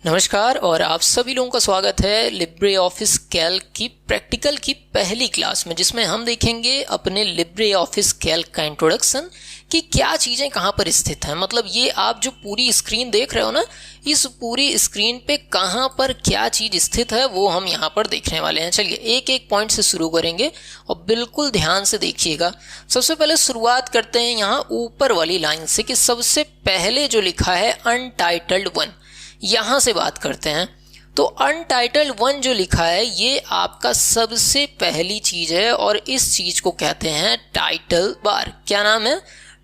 नमस्कार और आप सभी लोगों का स्वागत है लिब्रे ऑफिस कैल्क की प्रैक्टिकल की पहली क्लास में, जिसमें हम देखेंगे अपने लिब्रे ऑफिस कैल्क का इंट्रोडक्शन कि क्या चीज़ें कहाँ पर स्थित हैं। मतलब ये आप जो पूरी स्क्रीन देख रहे हो ना, इस पूरी स्क्रीन पे कहाँ पर क्या चीज़ स्थित है वो हम यहाँ पर देखने वाले हैं। चलिए एक एक पॉइंट से शुरू करेंगे और बिल्कुल ध्यान से देखिएगा। सबसे पहले शुरुआत करते हैं यहाँ ऊपर वाली लाइन से कि सबसे पहले जो लिखा है अनटाइटल्ड वन, यहाँ से बात करते हैं। तो अनटाइटल्ड वन जो लिखा है ये आपका सबसे पहली चीज है और इस चीज को कहते हैं टाइटल बार। क्या नाम है?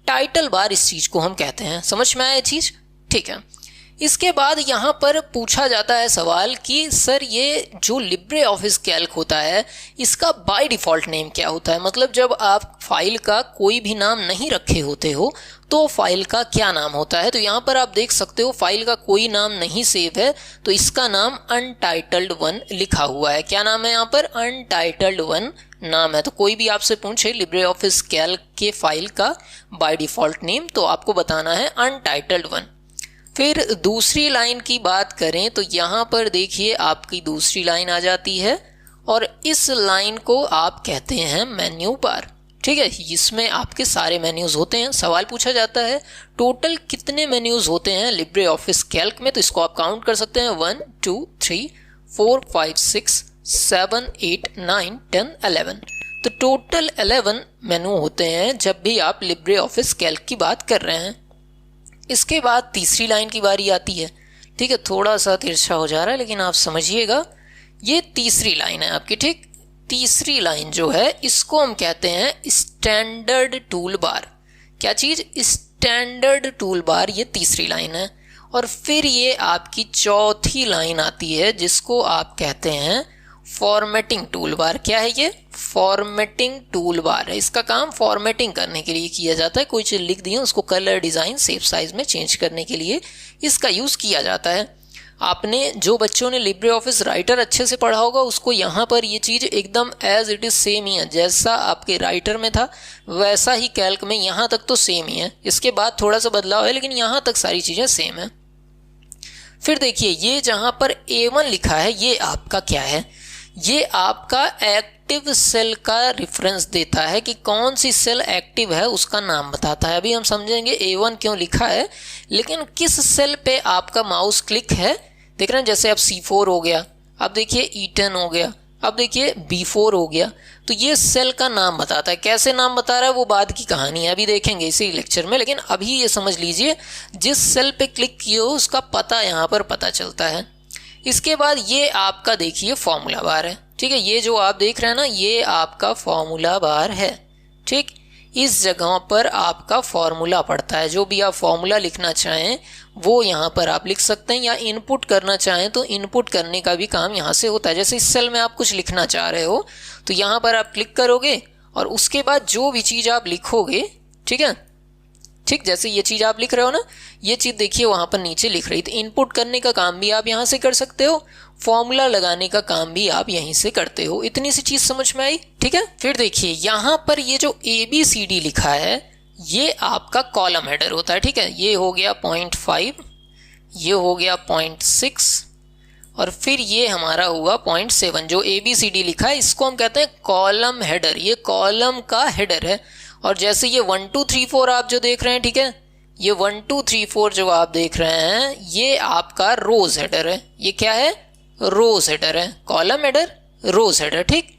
टाइटल बार इस चीज को हम कहते हैं। समझ में आया ये चीज? ठीक है। इसके बाद यहाँ पर पूछा जाता है सवाल कि सर ये जो लिब्रे ऑफिस कैल्क होता है इसका बाय डिफ़ॉल्ट नेम क्या होता है। मतलब जब आप फाइल का कोई भी नाम नहीं रखे होते हो तो फाइल का क्या नाम होता है। तो यहाँ पर आप देख सकते हो फाइल का कोई नाम नहीं सेव है तो इसका नाम अनटाइटल्ड वन लिखा हुआ है। क्या नाम है यहाँ पर? अनटाइटल्ड वन नाम है। तो कोई भी आपसे पूछे लिब्रे ऑफिस कैल्क के फाइल का बाय डिफ़ॉल्ट नेम तो आपको बताना है अनटाइटल्ड वन। फिर दूसरी लाइन की बात करें तो यहाँ पर देखिए आपकी दूसरी लाइन आ जाती है और इस लाइन को आप कहते हैं मेन्यू बार। ठीक है, इसमें आपके सारे मेन्यूज होते हैं। सवाल पूछा जाता है टोटल कितने मेन्यूज होते हैं लिब्रे ऑफिस कैल्क में, तो इसको आप काउंट कर सकते हैं 1 2 3 4 5 6 7 8 9 10 11। तो टोटल 11 मेनू होते हैं जब भी आप लिब्रे ऑफिस कैल्क की बात कर रहे हैं। इसके बाद तीसरी लाइन की बारी आती है। ठीक है, थोड़ा सा तिरछा हो जा रहा है लेकिन आप समझिएगा, ये तीसरी लाइन है आपकी। ठीक, तीसरी लाइन जो है इसको हम कहते हैं स्टैंडर्ड टूल बार। क्या चीज? स्टैंडर्ड टूल बार, ये तीसरी लाइन है। और फिर ये आपकी चौथी लाइन आती है जिसको आप कहते हैं फॉर्मेटिंग टूल बार। क्या है ये? फॉर्मेटिंग टूल बार है। इसका काम फॉर्मेटिंग करने के लिए किया जाता है। कोई चीज लिख दी है उसको कलर, डिजाइन, शेप, साइज में चेंज करने के लिए इसका यूज किया जाता है। आपने जो बच्चों ने लिब्रे ऑफिस राइटर अच्छे से पढ़ा होगा उसको यहाँ पर ये चीज एकदम एज इट इज सेम ही है। जैसा आपके राइटर में था वैसा ही कैल्क में यहाँ तक तो सेम ही है। इसके बाद थोड़ा सा बदलाव है लेकिन यहाँ तक सारी चीजें सेम है। फिर देखिए ये जहाँ पर A1 लिखा है ये आपका क्या है? ये आपका एक्टिव सेल का रेफरेंस देता है कि कौन सी सेल एक्टिव है उसका नाम बताता है। अभी हम समझेंगे A1 क्यों लिखा है, लेकिन किस सेल पे आपका माउस क्लिक है। देख रहे हैं जैसे अब C4 हो गया, अब देखिए E10 हो गया, अब देखिए B4 हो गया। तो ये सेल का नाम बताता है। कैसे नाम बता रहा है वो बाद की कहानी है, अभी देखेंगे इसी लेक्चर में। लेकिन अभी ये समझ लीजिए जिस सेल पे क्लिक किए हो उसका पता यहाँ पर पता चलता है। इसके बाद ये आपका देखिए फॉर्मूला बार है। ठीक है, ये जो आप देख रहे हैं ना ये आपका फॉर्मूला बार है। ठीक, इस जगह पर आपका फॉर्मूला पड़ता है। जो भी आप फॉर्मूला लिखना चाहें वो यहाँ पर आप लिख सकते हैं, या इनपुट करना चाहें तो इनपुट करने का भी काम यहाँ से होता है। जैसे इस सेल में आप कुछ लिखना चाह रहे हो तो यहाँ पर आप क्लिक करोगे और उसके बाद जो भी चीज़ आप लिखोगे, ठीक है, ठीक जैसे ये चीज़ आप लिख रहे हो ना, ये चीज़ देखिए वहाँ पर नीचे लिख रही। तो इनपुट करने का काम भी आप यहाँ से कर सकते हो, फॉर्मूला लगाने का काम भी आप यहीं से करते हो। इतनी सी चीज़ समझ में आई? ठीक है। फिर देखिए यहाँ पर ये जो ABCD लिखा है ये आपका कॉलम हेडर होता है। ठीक है, ये हो गया 0.5, ये हो गया 0.6 और फिर ये हमारा हुआ 0.7। जो ABCD लिखा है इसको हम कहते हैं कॉलम हेडर। ये कॉलम का हेडर है। और जैसे ये 1 2 3 4 आप जो देख रहे हैं, ठीक है, ये 1 2 3 4 जो आप देख रहे हैं ये आपका रोज हेडर है। ये क्या है? रोज हेडर है। कॉलम हेडर, रोज हेडर। ठीक,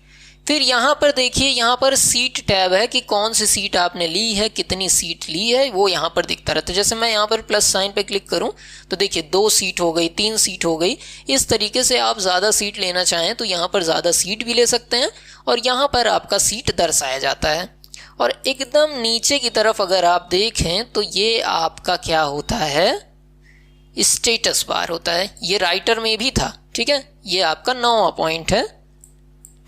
फिर यहाँ पर देखिए यहाँ पर सीट टैब है कि कौन सी सीट आपने ली है, कितनी सीट ली है वो यहाँ पर दिखता रहता है। जैसे मैं यहाँ पर प्लस साइन पे क्लिक करूँ तो देखिए 2 सीट हो गई, 3 सीट हो गई। इस तरीके से आप ज़्यादा सीट लेना चाहें तो यहाँ पर ज़्यादा सीट भी ले सकते हैं और यहाँ पर आपका सीट दर्शाया जाता है। और एकदम नीचे की तरफ अगर आप देखें तो ये आपका क्या होता है? स्टेटस बार होता है। ये राइटर में भी था। ठीक है, ये आपका 9वां पॉइंट है।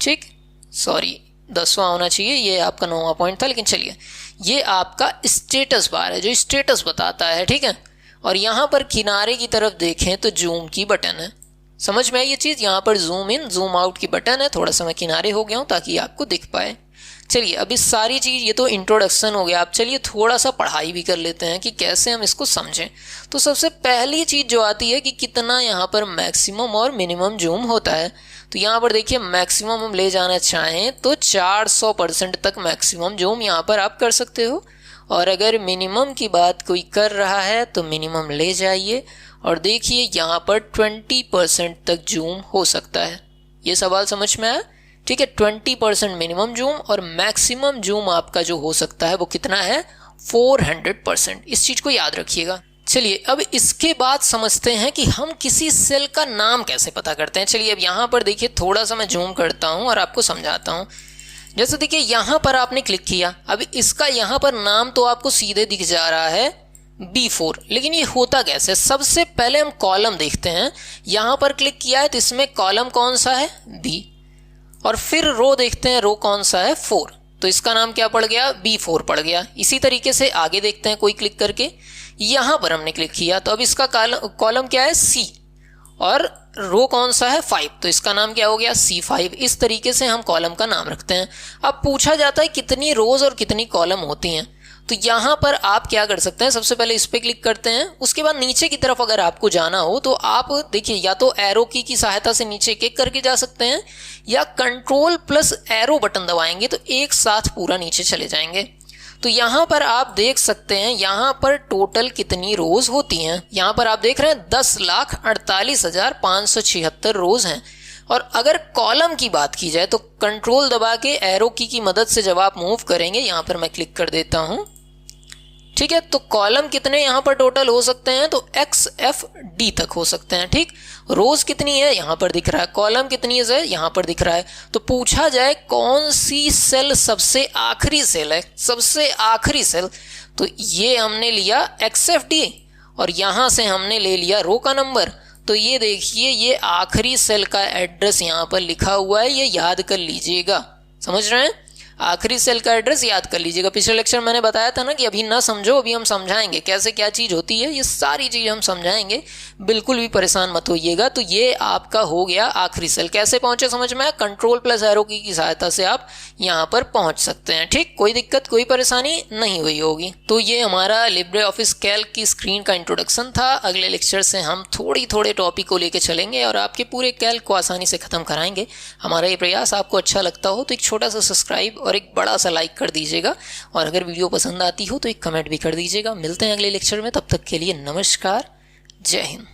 ठीक, सॉरी 10वां होना चाहिए, ये आपका 9वां पॉइंट था, लेकिन चलिए ये आपका स्टेटस बार है जो स्टेटस बताता है। ठीक है, और यहाँ पर किनारे की तरफ देखें तो जूम की बटन है। समझ में आई ये चीज़? यहाँ पर जूम इन जूम आउट की बटन है। थोड़ा सा मैं किनारे हो गया हूँ ताकि आपको दिख पाए। चलिए अब इस सारी चीज़, ये तो इंट्रोडक्शन हो गया। अब चलिए थोड़ा सा पढ़ाई भी कर लेते हैं कि कैसे हम इसको समझें। तो सबसे पहली चीज़ जो आती है कि कितना यहाँ पर मैक्सिमम और मिनिमम जूम होता है। तो यहाँ पर देखिए मैक्सिमम हम ले जाना चाहें तो 400% तक मैक्सिमम जूम यहाँ पर आप कर सकते हो, और अगर मिनिमम की बात कोई कर रहा है तो मिनिमम ले जाइए और देखिए यहाँ पर 20% तक जूम हो सकता है। ये सवाल समझ में आया? ठीक है, 20% मिनिमम जूम और मैक्सिमम जूम आपका जो हो सकता है वो कितना है, 400%। इस चीज़ को याद रखिएगा। चलिए अब इसके बाद समझते हैं कि हम किसी सेल का नाम कैसे पता करते हैं। चलिए अब यहाँ पर देखिए थोड़ा सा मैं जूम करता हूँ और आपको समझाता हूँ। जैसे देखिए यहाँ पर आपने क्लिक किया, अब इसका यहाँ पर नाम तो आपको सीधे दिख जा रहा है B4, लेकिन ये होता कैसे? सबसे पहले हम कॉलम देखते हैं। यहाँ पर क्लिक किया है तो इसमें कॉलम कौन सा है, B, और फिर रो देखते हैं, रो कौन सा है, 4, तो इसका नाम क्या पड़ गया, B4 पड़ गया। इसी तरीके से आगे देखते हैं, कोई क्लिक करके यहाँ पर हमने क्लिक किया तो अब इसका कॉलम क्या है, C, और रो कौन सा है, 5, तो इसका नाम क्या हो गया, C5। इस तरीके से हम कॉलम का नाम रखते हैं। अब पूछा जाता है कितनी रोज और कितनी कॉलम होती हैं, तो यहाँ पर आप क्या कर सकते हैं, सबसे पहले इस पर क्लिक करते हैं। उसके बाद नीचे की तरफ अगर आपको जाना हो तो आप देखिए या तो एरो की सहायता से नीचे एक एक करके जा सकते हैं, या कंट्रोल प्लस एरो बटन दबाएंगे तो एक साथ पूरा नीचे चले जाएंगे। तो यहाँ पर आप देख सकते हैं यहाँ पर टोटल कितनी रोज होती हैं। यहाँ पर आप देख रहे हैं 10,48,576 रोज हैं। और अगर कॉलम की बात की जाए तो कंट्रोल दबा के एरो की मदद से जब आप मूव करेंगे, यहाँ पर मैं क्लिक कर देता हूँ, ठीक है, तो कॉलम कितने यहाँ पर टोटल हो सकते हैं, तो XFD तक हो सकते हैं। ठीक, रोज कितनी है यहाँ पर दिख रहा है, कॉलम कितनी है यहाँ पर दिख रहा है। तो पूछा जाए कौन सी सेल सबसे आखिरी सेल है, सबसे आखिरी सेल, तो ये हमने लिया XFD और यहाँ से हमने ले लिया रो का नंबर। तो ये देखिए ये आखिरी सेल का एड्रेस यहाँ पर लिखा हुआ है, ये याद कर लीजिएगा। समझ रहे हैं, आखिरी सेल का एड्रेस याद कर लीजिएगा। पिछले लेक्चर मैंने बताया था ना कि अभी ना समझो, अभी हम समझाएंगे कैसे क्या चीज़ होती है, ये सारी चीज़ हम समझाएंगे, बिल्कुल भी परेशान मत होइएगा। तो ये आपका हो गया आखिरी सेल। कैसे पहुंचे समझ में आया, कंट्रोल प्लस एरो की सहायता से आप यहाँ पर पहुंच सकते हैं। ठीक, कोई दिक्कत कोई परेशानी नहीं हुई होगी। तो ये हमारा लिब्रे ऑफिस कैल्क की स्क्रीन का इंट्रोडक्शन था। अगले लेक्चर से हम थोड़े टॉपिक को लेकर चलेंगे और आपके पूरे कैल्क को आसानी से खत्म कराएंगे। हमारा ये प्रयास आपको अच्छा लगता हो तो एक छोटा सा सब्सक्राइब और एक बड़ा सा लाइक कर दीजिएगा, और अगर वीडियो पसंद आती हो तो एक कमेंट भी कर दीजिएगा। मिलते हैं अगले लेक्चर में, तब तक के लिए नमस्कार, जय हिंद।